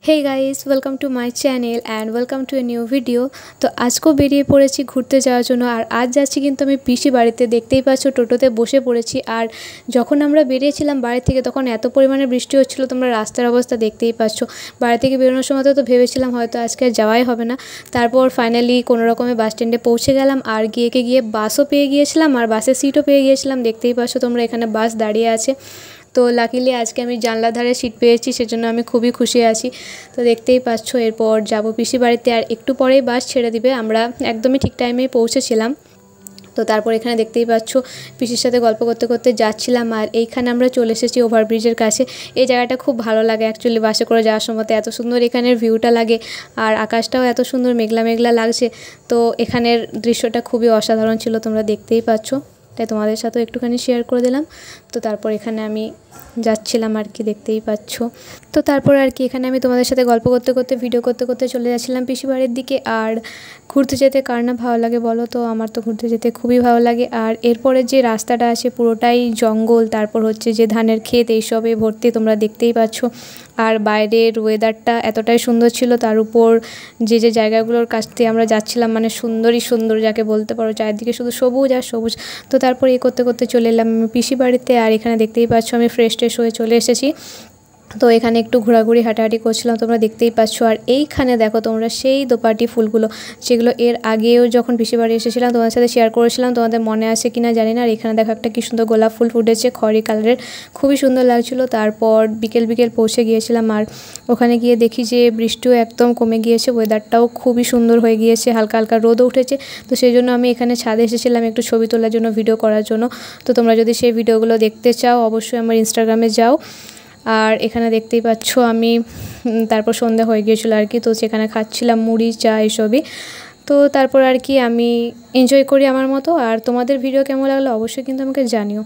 Hey guys welcome to my channel and welcome to a new video. तो आज को बेरिए पड़ेছি घुरते যাওয়ার জন্য। আর আজ যাচ্ছি কিন্তু আমি পিসি বাড়িতে। দেখতেই পাচ্ছ টোটোতে বসে পড়েছি। আর যখন আমরা বেরিয়েছিলাম বাড়ি থেকে তখন এত পরিমাণে বৃষ্টি হচ্ছিল, তোমরা রাস্তার অবস্থা দেখতেই পাচ্ছ। বাড়ি থেকে বেরোনোর সময় তো ভেবেছিলাম হয়তো আজকে আর যাওয়াই হবে না। তারপর ফাইনালি কোনো রকমে বাস স্ট্যান্ডে পৌঁছে গেলাম। আর গিয়ে বাসও পেয়ে গিয়েছিলাম আর বাসের সিটও পেয়ে গিয়েছিলাম। দেখতেই পাচ্ছ তোমরা এখানে বাস দাঁড়িয়ে আছে। তো লাকিলি আজকে আমি জানলা ধারে সিট পেয়েছি, সেজন্য আমি খুবই খুশি আছি। তো দেখতেই পাচ্ছ এরপর যাব পিসি বাড়িতে। আর একটু পরেই বাস ছেড়ে দিবে। আমরা একদমই ঠিক টাইমেই পৌঁছেছিলাম। তো তারপর এখানে দেখতেই পাচ্ছ পিসির সাথে গল্প করতে করতে যাচ্ছিলাম। আর এইখানে আমরা চলে এসেছি ওভারব্রিজের কাছে। এই জায়গাটা খুব ভালো লাগে অ্যাকচুয়ালি, বাসে করে যাওয়ার সময় এত সুন্দর এখানের ভিউটা লাগে। আর আকাশটাও এত সুন্দর মেঘলা মেঘলা লাগছে। তো এখানের দৃশ্যটা খুবই অসাধারণ ছিল, তোমরা দেখতেই পাচ্ছ। তাই তোমাদের সাথেও একটুখানি শেয়ার করে দিলাম। তো তারপর এখানে আমি যাচ্ছিলাম আর কি, দেখতেই পাচ্ছ। তো তারপর আর কি এখানে আমি তোমাদের সাথে গল্প করতে করতে ভিডিও করতে করতে চলে যাচ্ছিলাম পিসি বাড়ির দিকে। আর ঘুরতে যেতে কার না ভালো লাগে বলো? তো আমার তো ঘুরতে যেতে খুবই ভালো লাগে। আর এরপরে যে রাস্তাটা আছে পুরোটাই জঙ্গল, তারপর হচ্ছে যে ধানের ক্ষেত, এইসবে ভর্তি, তোমরা দেখতেই পাচ্ছ। আর বাইরের ওয়েদারটা এতটাই সুন্দর ছিল, তার উপর যে জায়গাগুলোর কাছ থেকে আমরা যাচ্ছিলাম মানে সুন্দরই সুন্দর যাকে বলতে পারো, চারিদিকে শুধু সবুজ আর সবুজ। তো তারপর করতে করতে চলে এলাম আমি পিসি বাড়িতে। আর এখানে দেখতেই পাচ্ছ আমি ফ্রেশ হয়ে চলে এসেছি। তো এখানে একটু ঘোরাঘুরি হাঁটাহাঁটি করছিলাম, তোমরা দেখতেই পাচ্ছ। আর এইখানে দেখো তোমরা সেই দোপাটি ফুলগুলো, যেগুলো এর আগেও যখন পিসি বাড়ি এসেছিলাম তোমাদের সাথে শেয়ার করেছিলাম, তোমাদের মনে আছে কিনা জানি না। আর এখানে দেখো একটা কি সুন্দর গোলাপ ফুল ফুটেছে খয়েরি কালারের, খুবই সুন্দর লাগছিল। তারপর বিকেল পৌঁছে গিয়েছিলাম। আর ওখানে গিয়ে দেখি যে বৃষ্টিও একদম কমে গিয়েছে, ওয়েদারটাও খুবই সুন্দর হয়ে গিয়েছে, হালকা হালকা রোদও উঠেছে। তো সেই জন্য আমি এখানে ছাদে এসেছিলাম একটু ছবি তোলার জন্য, ভিডিও করার জন্য। তো তোমরা যদি সেই ভিডিওগুলো দেখতে চাও অবশ্যই আমার ইনস্টাগ্রামে যাও। আর এখানে দেখতেই পাচ্ছ আমি তারপর সন্ধ্যা হয়ে গিয়েছিলো আর কি। তো সেখানে খাচ্ছিলাম মুড়ি চা এসবই। তো তারপর আর কি আমি এনজয় করি আমার মতো। আর তোমাদের ভিডিও কেমন লাগলো অবশ্যই কিন্তু আমাকে জানিও।